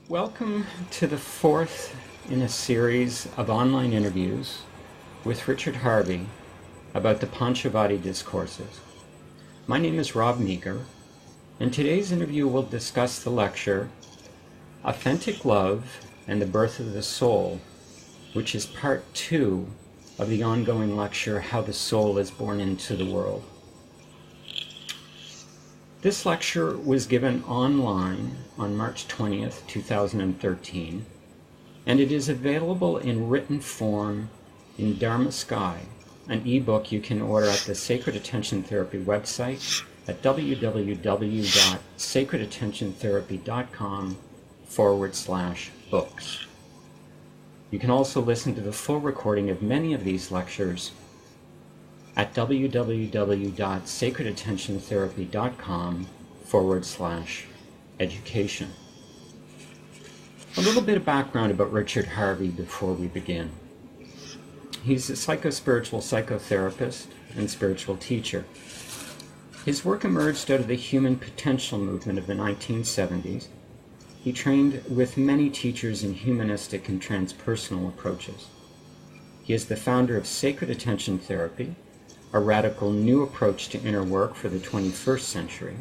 Welcome to the fourth in a series of online interviews with Richard Harvey about the Panchavati Discourses. My name is Rob Meager, and today's interview will discuss the lecture Authentic Love and the Birth of the Soul, which is part 2 of the ongoing lecture How the Soul is Born into the World. This lecture was given online on March 20th, 2013, and it is available in written form in Dharma Sky, an ebook you can order at the Sacred Attention Therapy website at www.sacredattentiontherapy.com/books. You can also listen to the full recording of many of these lectures at www.sacredattentiontherapy.com/education. A little bit of background about Richard Harvey before we begin. He's a psychospiritual psychotherapist and spiritual teacher. His work emerged out of the human potential movement of the 1970s. He trained with many teachers in humanistic and transpersonal approaches. He is the founder of Sacred Attention Therapy, a radical new approach to inner work for the 21st century.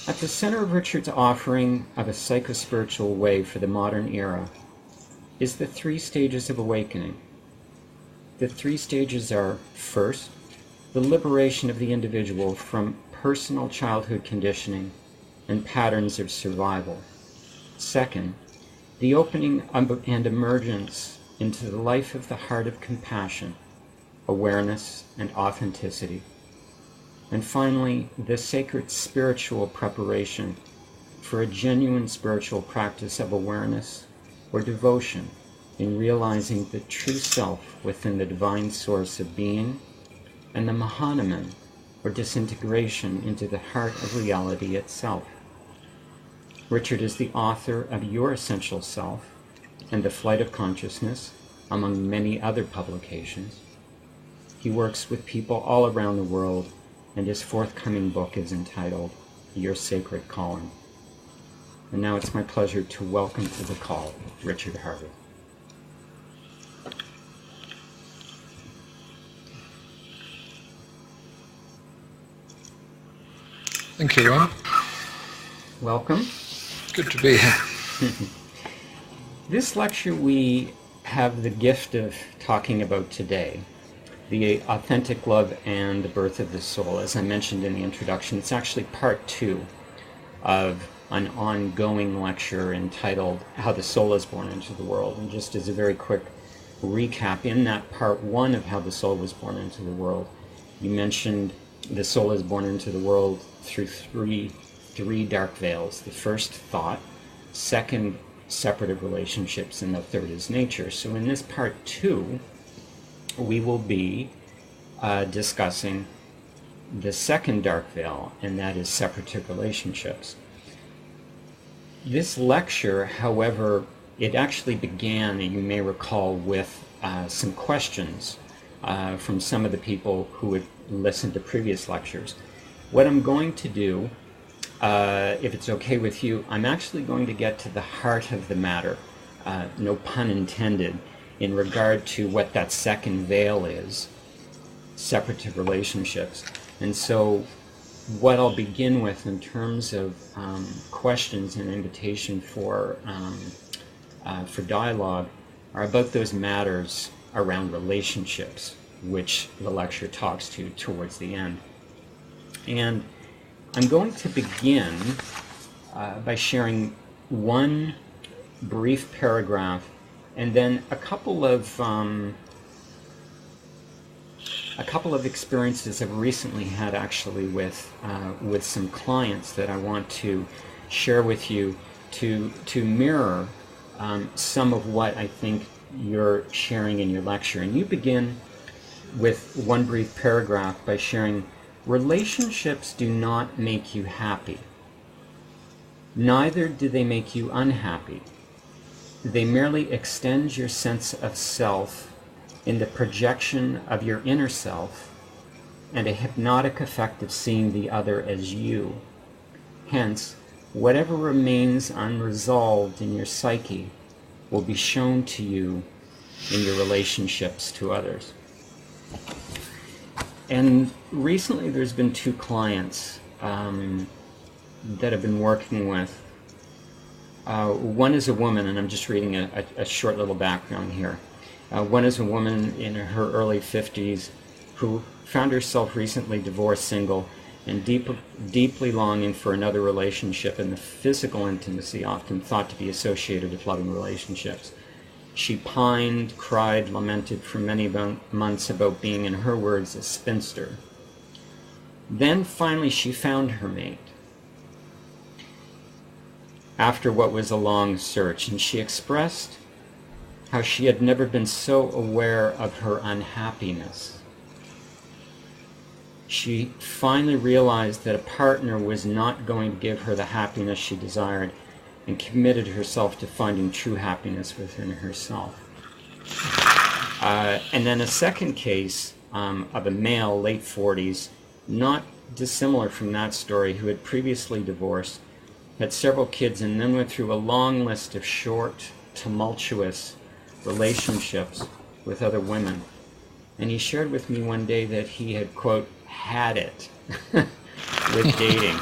At the center of Richard's offering of a psychospiritual way for the modern era is the 3 stages of awakening. The 3 stages are, first, the liberation of the individual from personal childhood conditioning and patterns of survival. Second, the opening and emergence into the life of the heart of compassion, awareness, and authenticity. And finally, the sacred spiritual preparation for a genuine spiritual practice of awareness or devotion in realizing the true self within the divine source of being, and the Mahanaman, or disintegration into the heart of reality itself. Richard is the author of Your Essential Self and The Flight of Consciousness, among many other publications. He works with people all around the world, and his forthcoming book is entitled Your Sacred Calling. And now it's my pleasure to welcome to the call Richard Harvey. Thank you, Ron. Welcome. Good to be here. This lecture we have the gift of talking about today, the authentic love and the birth of the soul. As I mentioned in the introduction, it's actually part 2 of an ongoing lecture entitled How the Soul is Born into the World. And just as a very quick recap, in that part 1 of How the Soul was Born into the World, you mentioned the soul is born into the world through three dark veils. The first, thought; second, separative relationships; and the third is nature. So in this part 2, we will be discussing the second dark veil, and that is separative relationships. This lecture, however, it actually began, and you may recall, with some questions from some of the people who had listened to previous lectures. What I'm going to do, if it's okay with you, I'm actually going to get to the heart of the matter, no pun intended, in regard to what that second veil is, separative relationships. And so what I'll begin with in terms of questions and invitation for dialogue are about those matters around relationships, which the lecture talks to towards the end. And I'm going to begin by sharing one brief paragraph, and then a couple of experiences I've recently had actually with some clients that I want to share with you to mirror some of what I think you're sharing in your lecture. And you begin with one brief paragraph by sharing, relationships do not make you happy. Neither do they make you unhappy. They merely extend your sense of self in the projection of your inner self and a hypnotic effect of seeing the other as you. Hence, whatever remains unresolved in your psyche will be shown to you in your relationships to others. And recently there's been 2 clients that I've been working with. One is a woman, and I'm just reading a short little background here. One is a woman in her early 50s who found herself recently divorced, single, and deeply longing for another relationship, and the physical intimacy often thought to be associated with loving relationships. She pined, cried, lamented for many months about being, in her words, a spinster. Then finally she found her mate after what was a long search, and she expressed how she had never been so aware of her unhappiness. She finally realized that a partner was not going to give her the happiness she desired, and committed herself to finding true happiness within herself. And then a second case of a male, late 40s, not dissimilar from that story, who had previously divorced, had several kids, and then went through a long list of short, tumultuous relationships with other women. And he shared with me one day that he had, quote, had it with dating.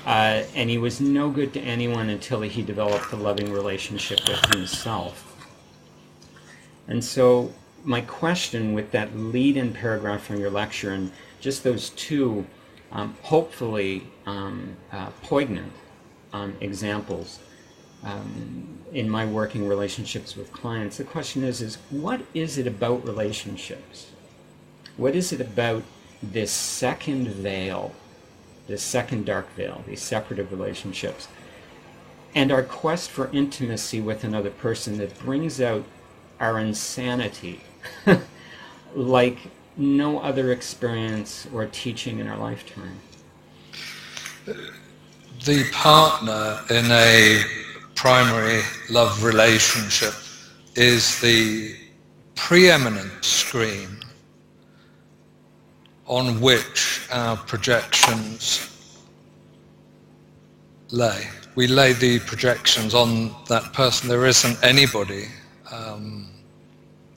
And he was no good to anyone until he developed a loving relationship with himself. And so my question with that lead-in paragraph from your lecture, and just those 2 hopefully poignant examples in my working relationships with clients, the question is what is it about relationships? What is it about this second veil, this second dark veil, these separative relationships, and our quest for intimacy with another person that brings out our insanity like no other experience or teaching in our lifetime? The partner in a primary love relationship is the preeminent screen on which our projections lay. We lay the projections on that person. There isn't anybody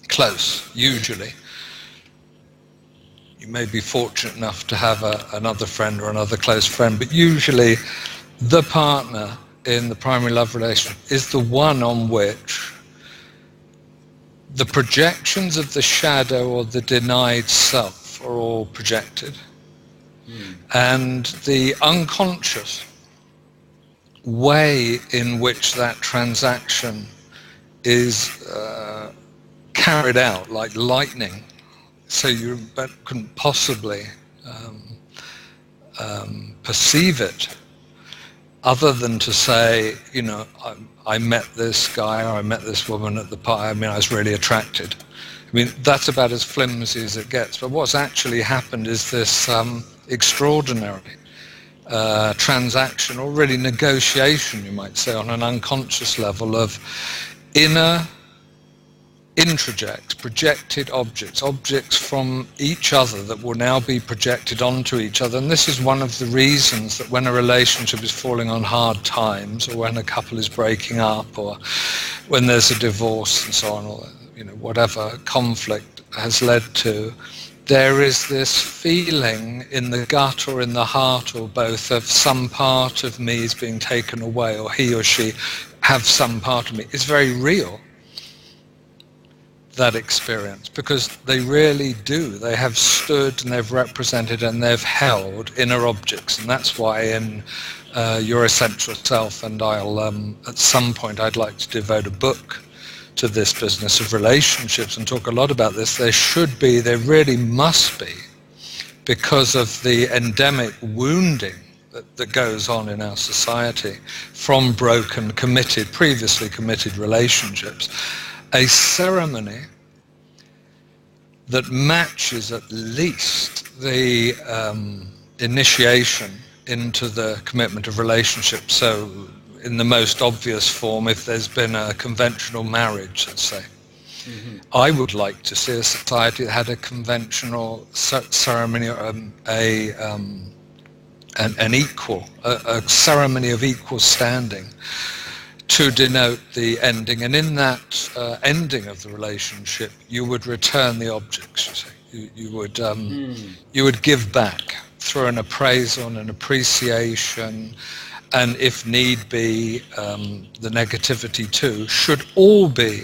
close, usually. You may be fortunate enough to have another friend or another close friend, but usually the partner in the primary love relationship is the one on which the projections of the shadow or the denied self are all projected. And the unconscious way in which that transaction is carried out like lightning, so you couldn't possibly perceive it other than to say, you know, I met this guy or I met this woman at the party, I mean, I was really attracted. I mean, that's about as flimsy as it gets. But what's actually happened is this extraordinary transaction, or really negotiation, you might say, on an unconscious level of inner introject, projected objects from each other that will now be projected onto each other. And this is one of the reasons that when a relationship is falling on hard times, or when a couple is breaking up, or when there's a divorce and so on, or whatever conflict has led to, there is this feeling in the gut or in the heart or both of some part of me is being taken away, or he or she have some part of me. It's very real, that experience, because they really do. They have stood and they've represented and they've held inner objects. And that's why in Your Essential Self, and I'll at some point I'd like to devote a book to this business of relationships and talk a lot about this. There really must be, because of the endemic wounding that goes on in our society from broken, previously committed relationships, a ceremony that matches at least the initiation into the commitment of relationship. So in the most obvious form, if there's been a conventional marriage, let's say, I would like to see a society that had a conventional ceremony, or an equal, a ceremony of equal standing to denote the ending. And in that ending of the relationship, you would return the objects, you see. You would give back through an appraisal and an appreciation, and if need be, the negativity too, should all be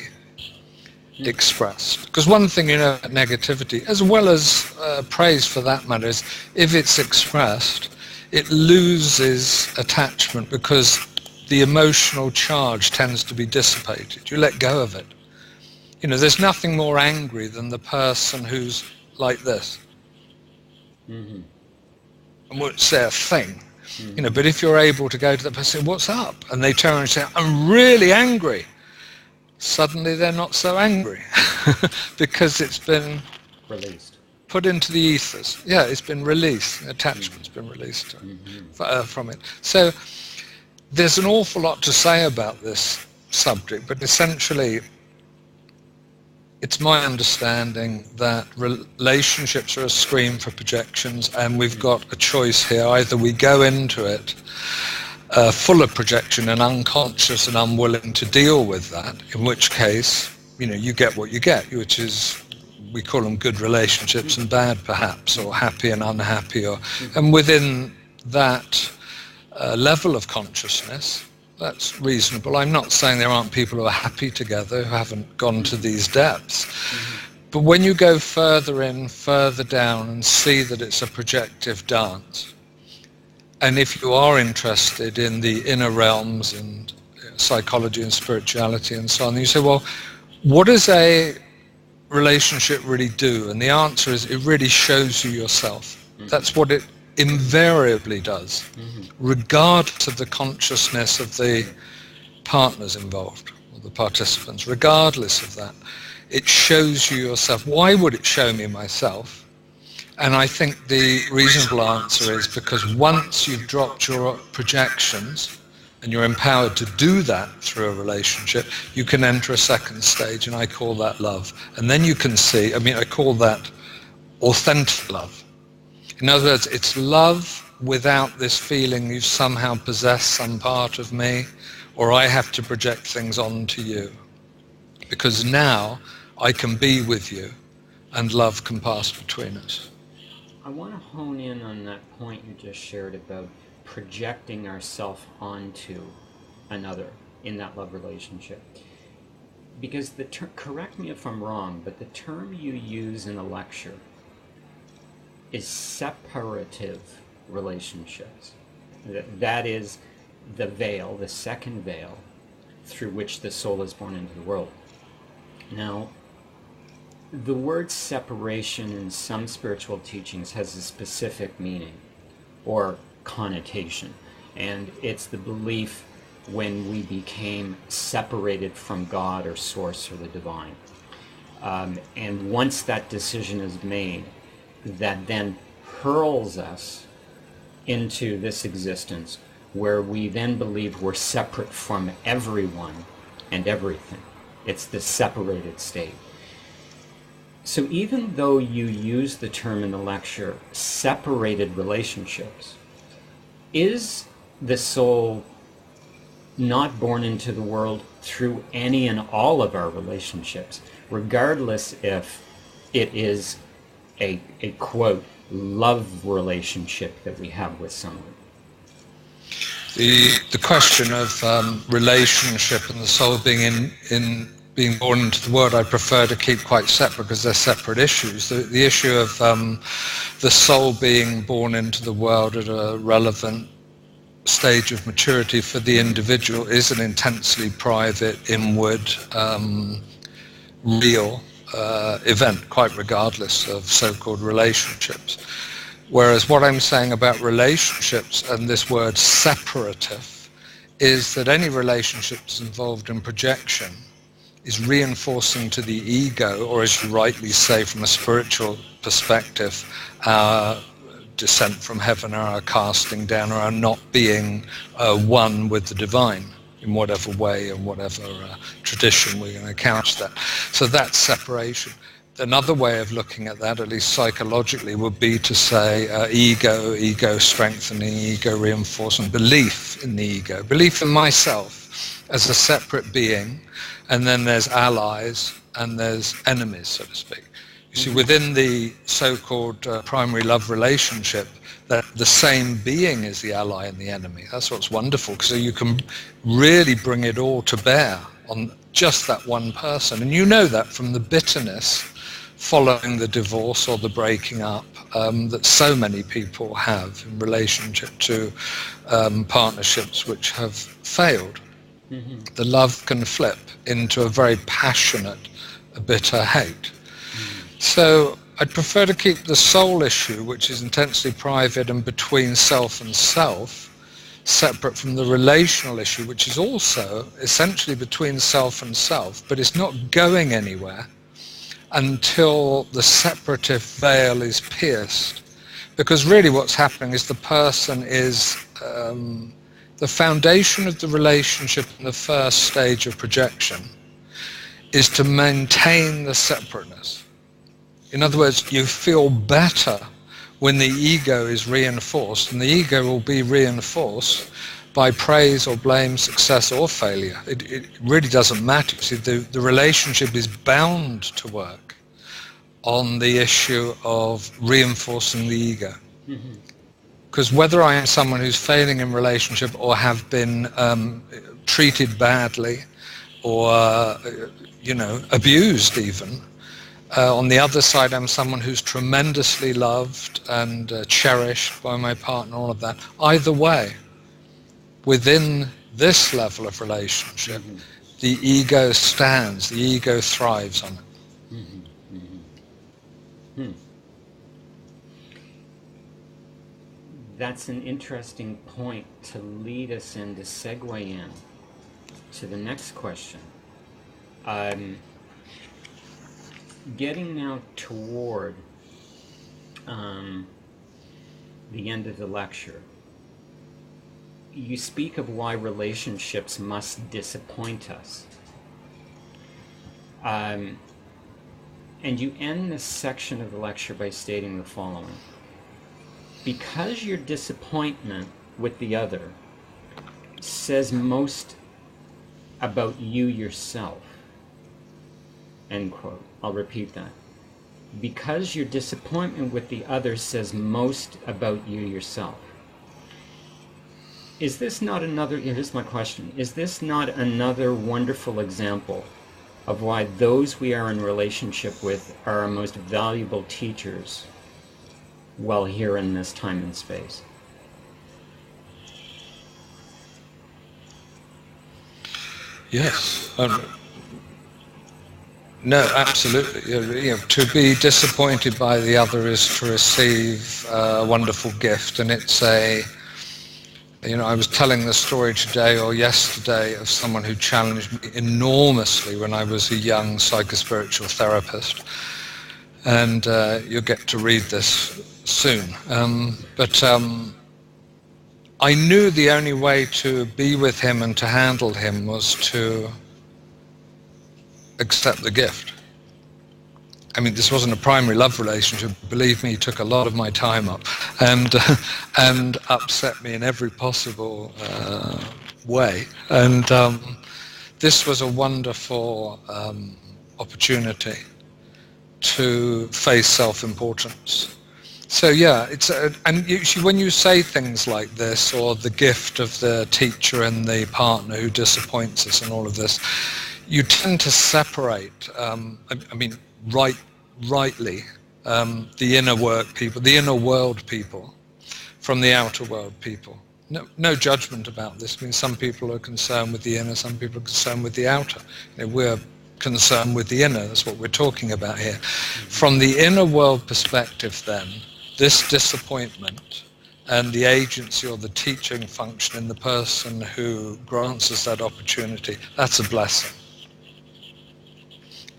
expressed. Because one thing, negativity, as well as praise for that matter, is if it's expressed, it loses attachment because the emotional charge tends to be dissipated. You let go of it. There's nothing more angry than the person who's like this. And won't say a thing. But if you're able to go to the person, what's up? And they turn and say, I'm really angry. Suddenly they're not so angry because it's been released, put into the ethers. Yeah, it's been released. Attachment's been released from it. So there's an awful lot to say about this subject, but essentially it's my understanding that relationships are a screen for projections, and we've got a choice here. Either we go into it full of projection and unconscious and unwilling to deal with that, in which case, you get what you get, which is, we call them good relationships and bad perhaps, or happy and unhappy, and within that level of consciousness, that's reasonable. I'm not saying there aren't people who are happy together who haven't gone to these depths. But when you go further in, further down, and see that it's a projective dance, and if you are interested in the inner realms and psychology and spirituality and so on, you say, well, what does a relationship really do? And the answer is, it really shows you yourself. That's what it invariably does, regardless of the consciousness of the partners involved, or the participants. Regardless of that, it shows you yourself. Why would it show me myself? And I think the reasonable answer is because once you've dropped your projections and you're empowered to do that through a relationship, you can enter a second stage, and I call that love. And then you can see, I call that authentic love. In other words, it's love without this feeling you've somehow possessed some part of me, or I have to project things onto you. Because now I can be with you, and love can pass between us. I want to hone in on that point you just shared about projecting ourselves onto another in that love relationship. Because the term, correct me if I'm wrong, but the term you use in a lecture is separative relationships. That is the veil, the second veil, through which the soul is born into the world. Now, the word separation in some spiritual teachings has a specific meaning or connotation, and it's the belief when we became separated from God or Source or the Divine. And once that decision is made, that then hurls us into this existence where we then believe we're separate from everyone and everything. It's the separated state. So even though you use the term in the lecture, separated relationships, is the soul not born into the world through any and all of our relationships, regardless if it is a quote, love relationship that we have with someone? The question of relationship and the soul being being born into the world, I prefer to keep quite separate because they're separate issues. The issue of the soul being born into the world at a relevant stage of maturity for the individual is an intensely private, inward, real event, quite regardless of so-called relationships. Whereas what I'm saying about relationships and this word separative is that any relationship that's involved in projection is reinforcing to the ego, or as you rightly say from a spiritual perspective, our descent from heaven, or our casting down, or our not being one with the divine in whatever way and whatever tradition we're going to couch that. So that's separation. another way of looking at that, at least psychologically, would be to say ego strengthening, ego reinforcement, belief in the ego, belief in myself as a separate being, and then there's allies and there's enemies, so to speak. You see, within the so-called primary love relationship, that the same being is the ally and the enemy. That's what's wonderful, because you can really bring it all to bear on just that one person. And you know that from the bitterness following the divorce or the breaking up that so many people have in relationship to partnerships which have failed. Mm-hmm. The love can flip into a very passionate, bitter hate. So I'd prefer to keep the soul issue, which is intensely private and between self and self, separate from the relational issue, which is also essentially between self and self, but it's not going anywhere until the separative veil is pierced. Because really what's happening is the person is the foundation of the relationship in the first stage of projection is to maintain the separateness. In other words, you feel better when the ego is reinforced, and the ego will be reinforced by praise or blame, success or failure. It really doesn't matter. See, the relationship is bound to work on the issue of reinforcing the ego. Because whether I am someone who's failing in relationship or have been treated badly or abused even, on the other side, I'm someone who's tremendously loved and cherished by my partner, all of that. Either way, within this level of relationship, the ego stands, the ego thrives on it. That's an interesting point to lead us in, to segue in to the next question. Getting now toward the end of the lecture, you speak of why relationships must disappoint us. And you end this section of the lecture by stating the following: because your disappointment with the other says most about you yourself. End quote. I'll repeat that. Because your disappointment with the other says most about you yourself. Is this not another, here's my question, is this not another wonderful example of why those we are in relationship with are our most valuable teachers while here in this time and space? Yes. No, absolutely. To be disappointed by the other is to receive a wonderful gift, and it's I was telling the story today or yesterday of someone who challenged me enormously when I was a young psychospiritual therapist, and you'll get to read this soon. But I knew the only way to be with him and to handle him was to accept the gift. I mean, this wasn't a primary love relationship. Believe me, it took a lot of my time up and upset me in every possible way. And this was a wonderful opportunity to face self-importance. So yeah, and usually when you say things like this, or the gift of the teacher and the partner who disappoints us and all of this, you tend to separate, rightly, the inner work people, the inner world people, from the outer world people. No judgment about this. I mean, some people are concerned with the inner, some people are concerned with the outer. We're concerned with the inner. That's what we're talking about here. From the inner world perspective, then, this disappointment and the agency or the teaching function in the person who grants us that opportunity, that's a blessing.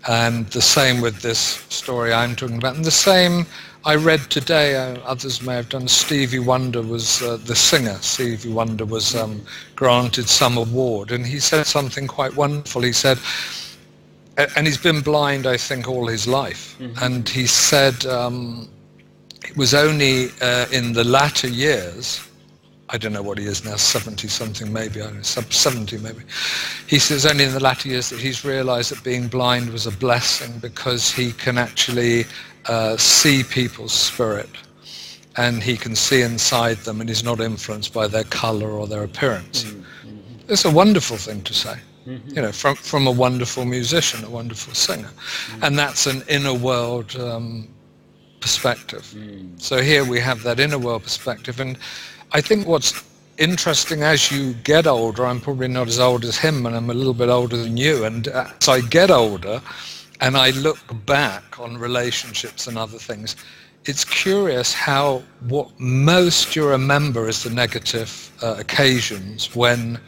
And the same with this story I'm talking about. And the same I read today, others may have done, Stevie Wonder was the singer. Stevie Wonder was granted some award, and he said something quite wonderful. He said, and he's been blind, I think, all his life. And he said it was only in the latter years, I don't know what he is now, 70 something maybe, I don't know, 70 maybe. He says only in the latter years that he's realized that being blind was a blessing, because he can actually see people's spirit, and he can see inside them, and he's not influenced by their color or their appearance. It's a wonderful thing to say, you know, from a wonderful musician, a wonderful singer. And that's an inner world perspective. So here we have that inner world perspective. And I think what's interesting, as you get older, I'm probably not as old as him, and I'm a little bit older than you, and as I get older and I look back on relationships and other things, it's curious how what most you remember is the negative occasions when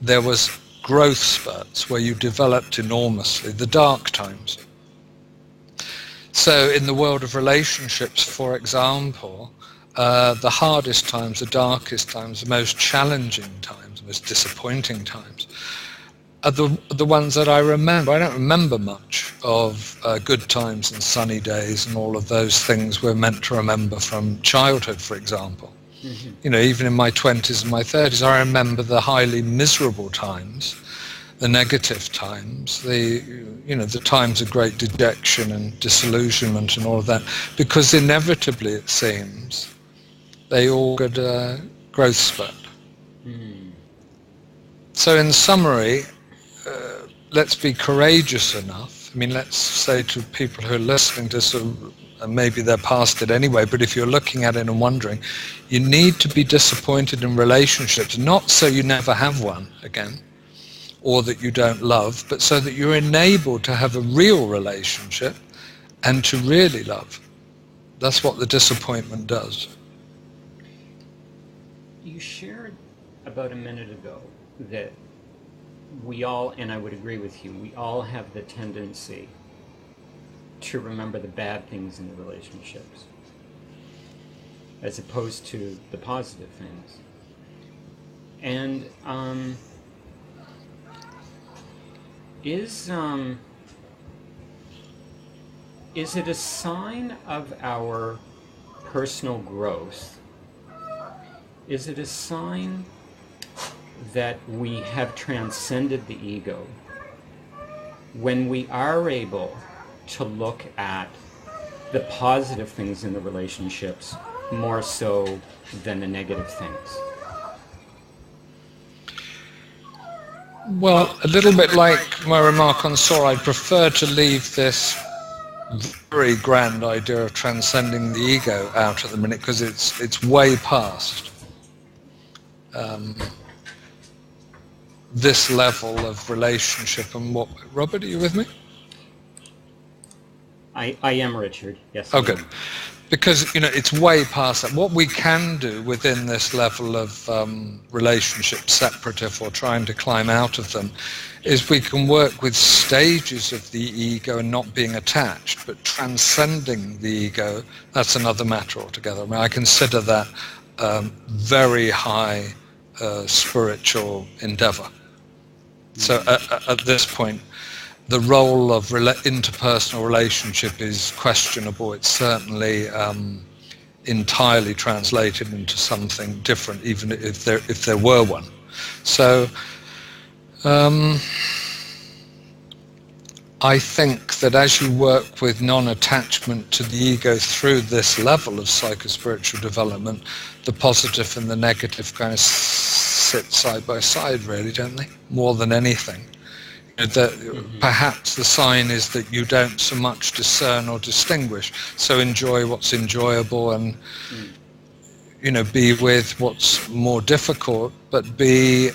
there was growth spurts where you developed enormously, the dark times. So in the world of relationships, for example, the hardest times, the darkest times, the most challenging times, the most disappointing times are the ones that I remember. I don't remember much of good times and sunny days and all of those things we're meant to remember from childhood, for example. You know, even in my 20s and my 30s, I remember the highly miserable times, the negative times, the times of great dejection and disillusionment and all of that, because inevitably, it seems, they all get a growth spurt. So in summary, let's be courageous enough. I mean, let's say to people who are listening to sort of, maybe they're past it anyway, but if you're looking at it and wondering, you need to be disappointed in relationships, not so you never have one again, or that you don't love, but so that you're enabled to have a real relationship and to really love. That's what the disappointment does. You shared about a minute ago that we all, and I would agree with you, we all have the tendency to remember the bad things in the relationships as opposed to the positive things. And is it a sign of our personal growth? Is it a sign that we have transcended the ego when we are able to look at the positive things in the relationships more so than the negative things? Well, a little bit like my remark on Saw, I'd prefer to leave this very grand idea of transcending the ego out at the minute, because it's way past this level of relationship. And what, Robert, are you with me? I am, Richard. Yes. Oh, good. Because, you know, it's way past that. What we can do within this level of relationship, separative or trying to climb out of them, is we can work with stages of the ego and not being attached, but transcending the ego. That's another matter altogether. I mean, I consider that very high spiritual endeavor. So at this point, the role of interpersonal relationship is questionable. It's certainly entirely translated into something different, even if there were one. So I think that as you work with non-attachment to the ego through this level of psychospiritual development, the positive and the negative kind of sit side by side, really, don't they? More than anything. That perhaps the sign is that you don't so much discern or distinguish, so enjoy what's enjoyable and you know, be with what's more difficult, but be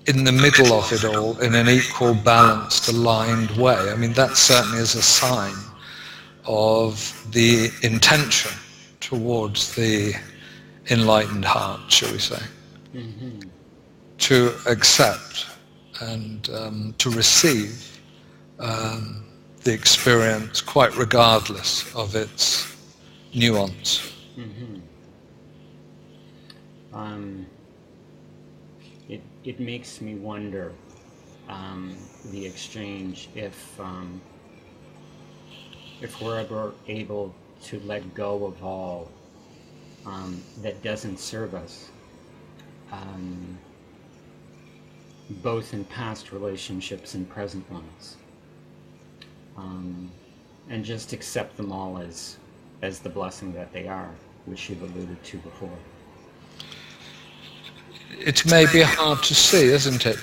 in the middle of it all in an equal, balanced, aligned way. I mean, that certainly is a sign of the intention towards the enlightened heart, shall we say. To accept and to receive the experience quite regardless of its nuance. it makes me wonder, the exchange, if we're ever able to let go of all that doesn't serve us, both in past relationships and present ones, and just accept them all as the blessing that they are, which you've alluded to before. It may be hard to see, isn't it?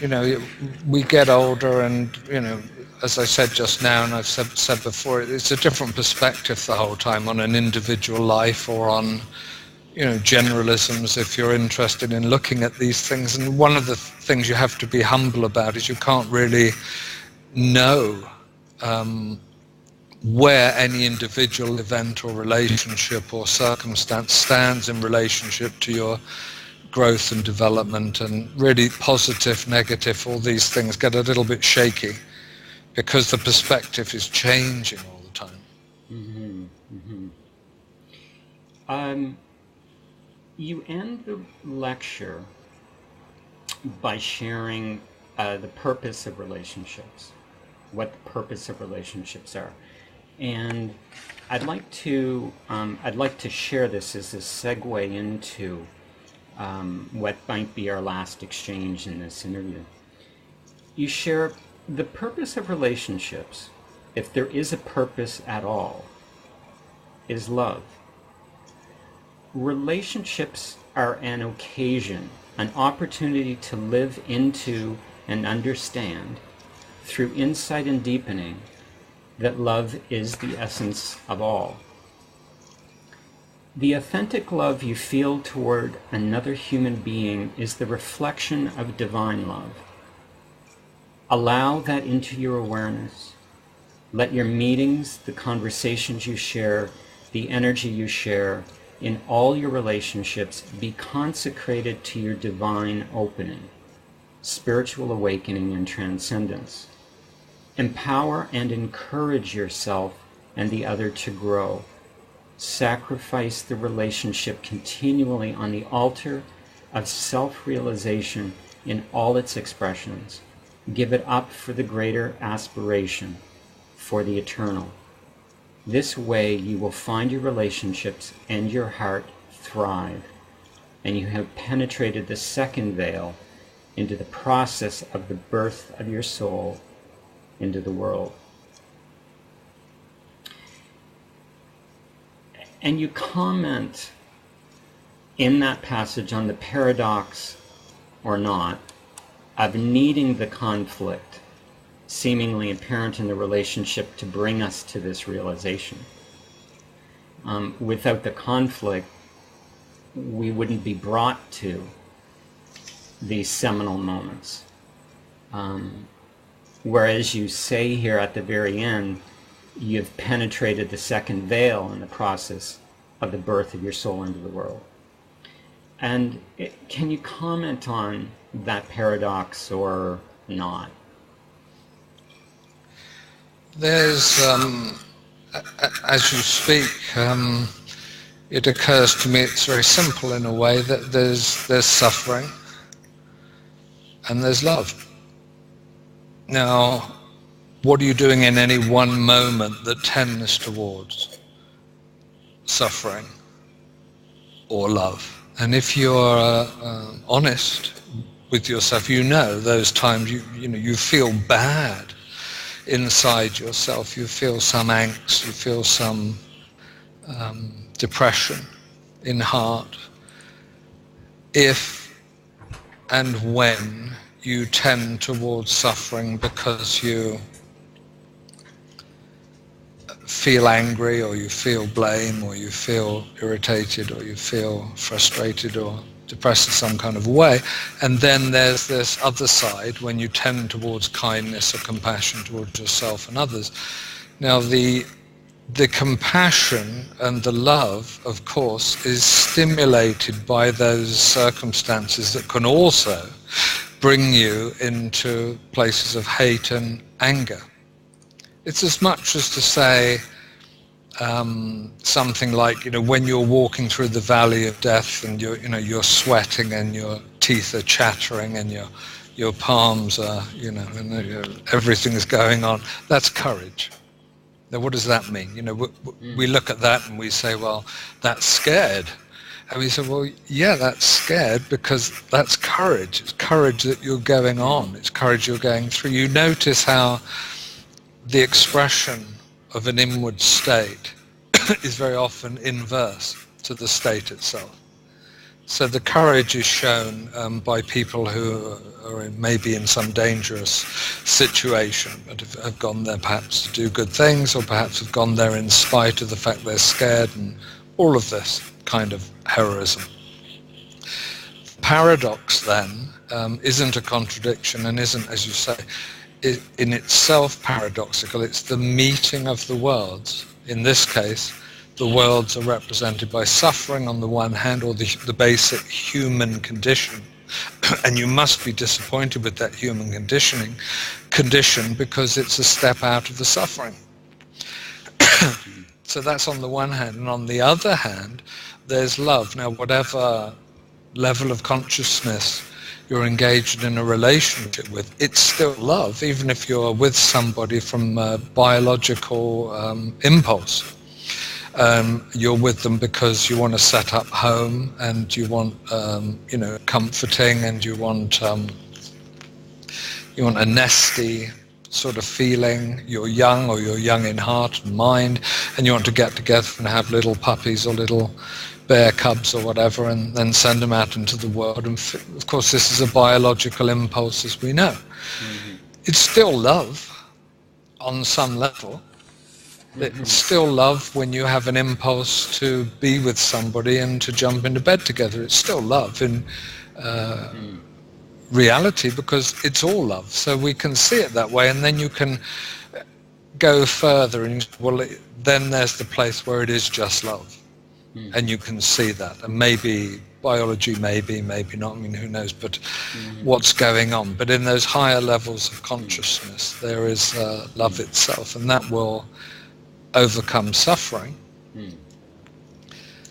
We get older, and as I said just now, and I've said before, it's a different perspective the whole time on an individual life, or on generalisms, if you're interested in looking at these things. And one of the things you have to be humble about is you can't really know where any individual event or relationship or circumstance stands in relationship to your growth and development. And really, positive, negative, all these things get a little bit shaky because the perspective is changing all the time. You end the lecture by sharing the purpose of relationships, what the purpose of relationships are. And I'd like to share this as a segue into what might be our last exchange in this interview. You share the purpose of relationships, if there is a purpose at all, is love. Relationships are an occasion, an opportunity to live into and understand, through insight and deepening, that love is the essence of all. The authentic love you feel toward another human being is the reflection of divine love. Allow that into your awareness. Let your meetings, the conversations you share, the energy you share in all your relationships be consecrated to your divine opening, spiritual awakening and transcendence. Empower and encourage yourself and the other to grow. Sacrifice the relationship continually on the altar of self-realization in all its expressions. Give it up for the greater aspiration, for the eternal. This way you will find your relationships and your heart thrive, and you have penetrated the second veil into the process of the birth of your soul into the world. And you comment in that passage on the paradox, or not, of needing the conflict seemingly apparent in the relationship to bring us to this realization. Without the conflict, we wouldn't be brought to these seminal moments. Whereas you say here at the very end, you've penetrated the second veil in the process of the birth of your soul into the world. And can you comment on that paradox or not? There's, as you speak, it occurs to me it's very simple in a way, that there's suffering and there's love. Now, what are you doing in any one moment that tends towards suffering or love? And if you're honest with yourself, those times you feel bad inside yourself. You feel some angst, you feel some depression in heart. If and when you tend towards suffering because you feel angry, or you feel blame, or you feel irritated, or you feel frustrated or depressed in some kind of way, and then there's this other side when you tend towards kindness or compassion towards yourself and others. Now the compassion and the love, of course, is stimulated by those circumstances that can also bring you into places of hate and anger. It's as much as to say something like, when you're walking through the valley of death and you're sweating and you're teeth are chattering and your palms are, and everything's going on. That's courage. Now, what does that mean? We look at that and we say, well, that's scared. And we say, well, yeah, that's scared because that's courage. It's courage that you're going on. It's courage you're going through. You notice how the expression of an inward state is very often inverse to the state itself. So the courage is shown by people who are maybe in some dangerous situation, but have gone there perhaps to do good things, or perhaps have gone there in spite of the fact they're scared, and all of this kind of heroism. Paradox then isn't a contradiction and isn't, as you say, in itself paradoxical. It's the meeting of the worlds. In this case, the worlds are represented by suffering on the one hand, or the basic human condition. And you must be disappointed with that human condition because it's a step out of the suffering. So that's on the one hand. And on the other hand, there's love. Now, whatever level of consciousness you're engaged in a relationship with, it's still love, even if you're with somebody from a biological impulse. You're with them because you want to set up home, and you want, comforting, and you want a nesty sort of feeling. You're young, or you're young in heart and mind, and you want to get together and have little puppies or little bear cubs or whatever, and then send them out into the world. And of course, this is a biological impulse, as we know. Mm-hmm. It's still love on some level. It's still love when you have an impulse to be with somebody and to jump into bed together. It's still love in reality, because it's all love. So we can see it that way, and then you can go further and, then there's the place where it is just love. And you can see that. And maybe biology, maybe not, who knows, but what's going on. But in those higher levels of consciousness, there is love itself, and that will overcome suffering.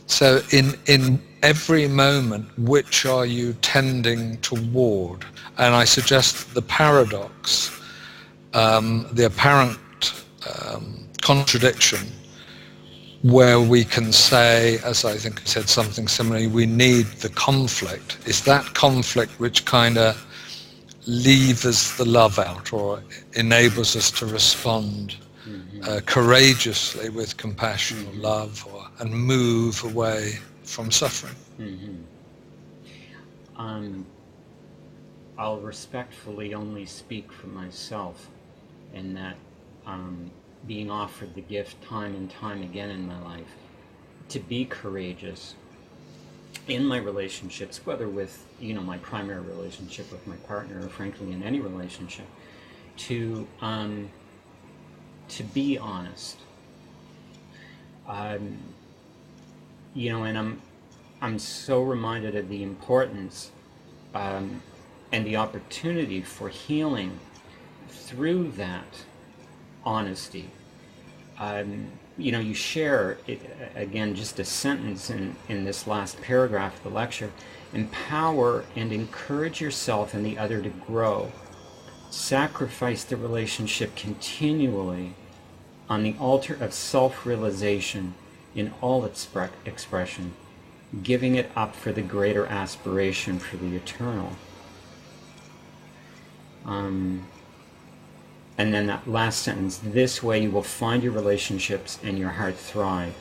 So in every moment, which are you tending toward? And I suggest the paradox, the apparent contradiction, where we can say, as I think I said something similarly, we need the conflict. Is that conflict which kind of levers the love out, or enables us to respond courageously with compassion or love, and move away from suffering. I'll respectfully only speak for myself, in that being offered the gift time and time again in my life to be courageous in my relationships, whether with my primary relationship with my partner, or frankly in any relationship, to be honest. And I'm so reminded of the importance and the opportunity for healing through that honesty. You share it, again, just a sentence in this last paragraph of the lecture: empower and encourage yourself and the other to grow. Sacrifice the relationship continually on the altar of self-realization in all its expression, giving it up for the greater aspiration for the eternal. And then that last sentence: this way you will find your relationships and your heart thrive,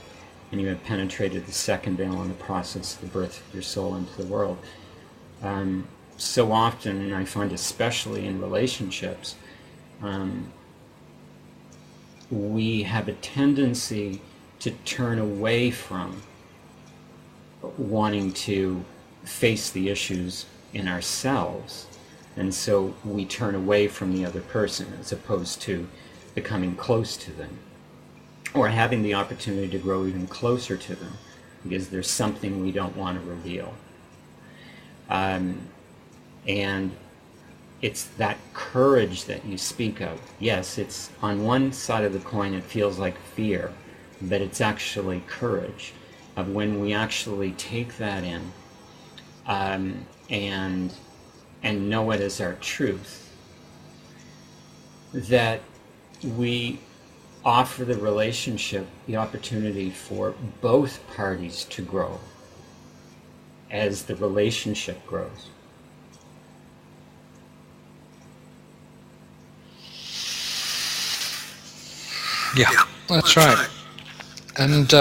and you have penetrated the second veil in the process of the birth of your soul into the world. So often, and I find especially in relationships, we have a tendency to turn away from wanting to face the issues in ourselves. And so we turn away from the other person, as opposed to becoming close to them, or having the opportunity to grow even closer to them, because there's something we don't want to reveal. And it's that courage that you speak of. Yes, it's on one side of the coin, it feels like fear, but it's actually courage, of when we actually take that in, and know it as our truth, that we offer the relationship the opportunity for both parties to grow as the relationship grows. Yeah, that's right. And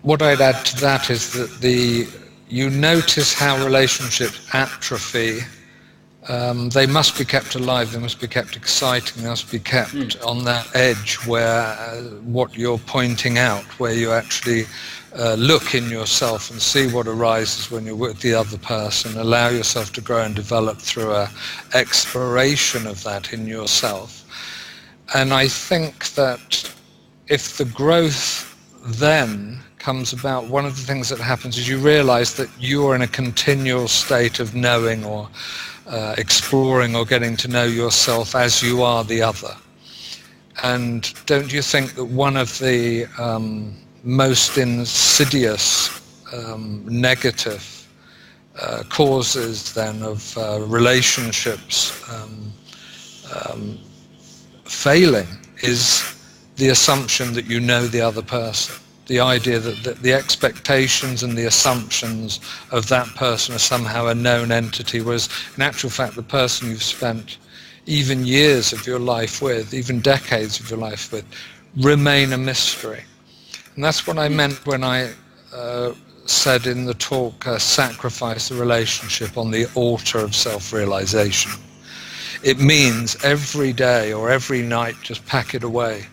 what I'd add to that is that you notice how relationships atrophy. They must be kept alive, they must be kept exciting, they must be kept on that edge where what you're pointing out, where you actually look in yourself and see what arises when you're with the other person, allow yourself to grow and develop through a exploration of that in yourself. And I think that if the growth then comes about, one of the things that happens is you realize that you are in a continual state of knowing or exploring or getting to know yourself as you are the other. And don't you think that one of the most insidious negative causes then of relationships failing is the assumption that you know the other person? The idea that the expectations and the assumptions of that person are somehow a known entity, whereas in actual fact the person you've spent even years of your life with, even decades of your life with, remain a mystery. And that's what I meant when I said in the talk, sacrifice the relationship on the altar of self-realization. It means every day or every night just pack it away.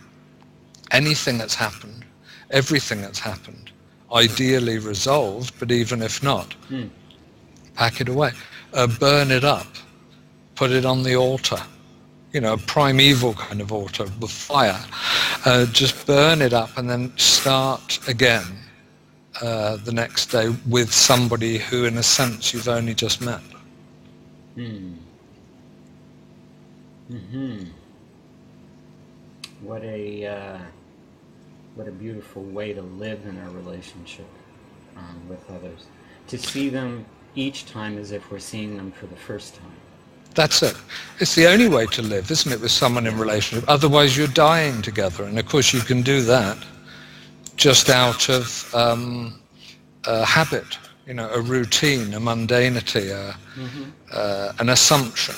Anything that's happened, everything that's happened, ideally resolved, but even if not, pack it away, burn it up, put it on the altar, a primeval kind of altar with fire, just burn it up and then start again the next day with somebody who in a sense you've only just met. What a beautiful way to live in our relationship with others. To see them each time as if we're seeing them for the first time. That's it. It's the only way to live, isn't it, with someone in relationship? Otherwise you're dying together. And of course you can do that just out of habit, a routine, a mundanity, an assumption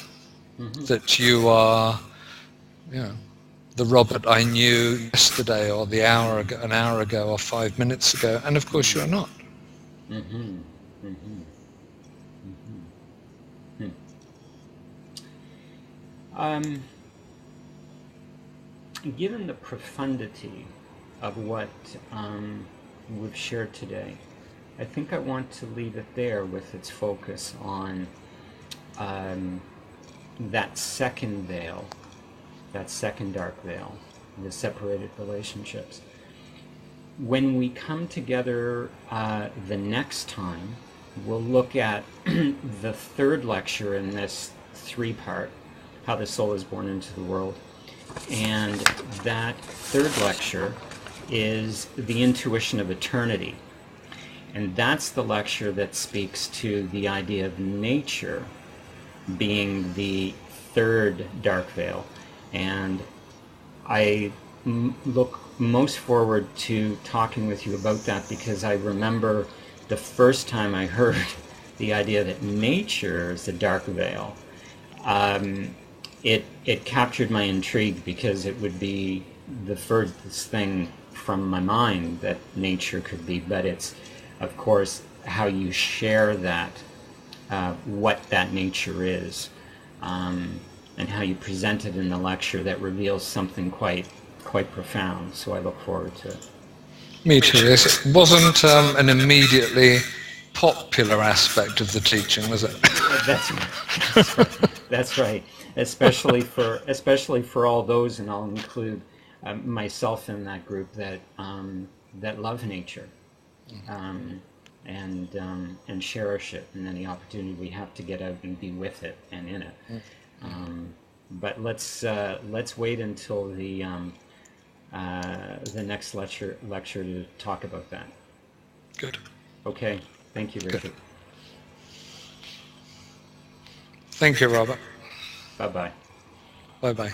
that you are, the Robert I knew yesterday or an hour ago or 5 minutes ago, and of course you're not. Given the profundity of what we've shared today, I think I want to leave it there with its focus on that second veil, that second dark veil, the separated relationships. When we come together the next time, we'll look at the third lecture in this three-part, How the Soul is Born into the World. And that third lecture is The Intuition of Eternity. And that's the lecture that speaks to the idea of nature being the third dark veil. And I look most forward to talking with you about that, because I remember the first time I heard the idea that nature is the dark veil. It captured my intrigue, because it would be the furthest thing from my mind that nature could be, but it's, of course, how you share that, what that nature is, and how you present it in the lecture that reveals something quite profound. So I look forward to it. Me too. This wasn't an immediately popular aspect of the teaching, was it? That's right. Especially for all those, and I'll include myself in that group, that love nature, and cherish it, and any opportunity we have to get out and be with it and in it. But let's wait until the next lecture to talk about that. Good. Okay. Thank you, Richard. Good. Thank you, Robert. Bye-bye. Bye-bye.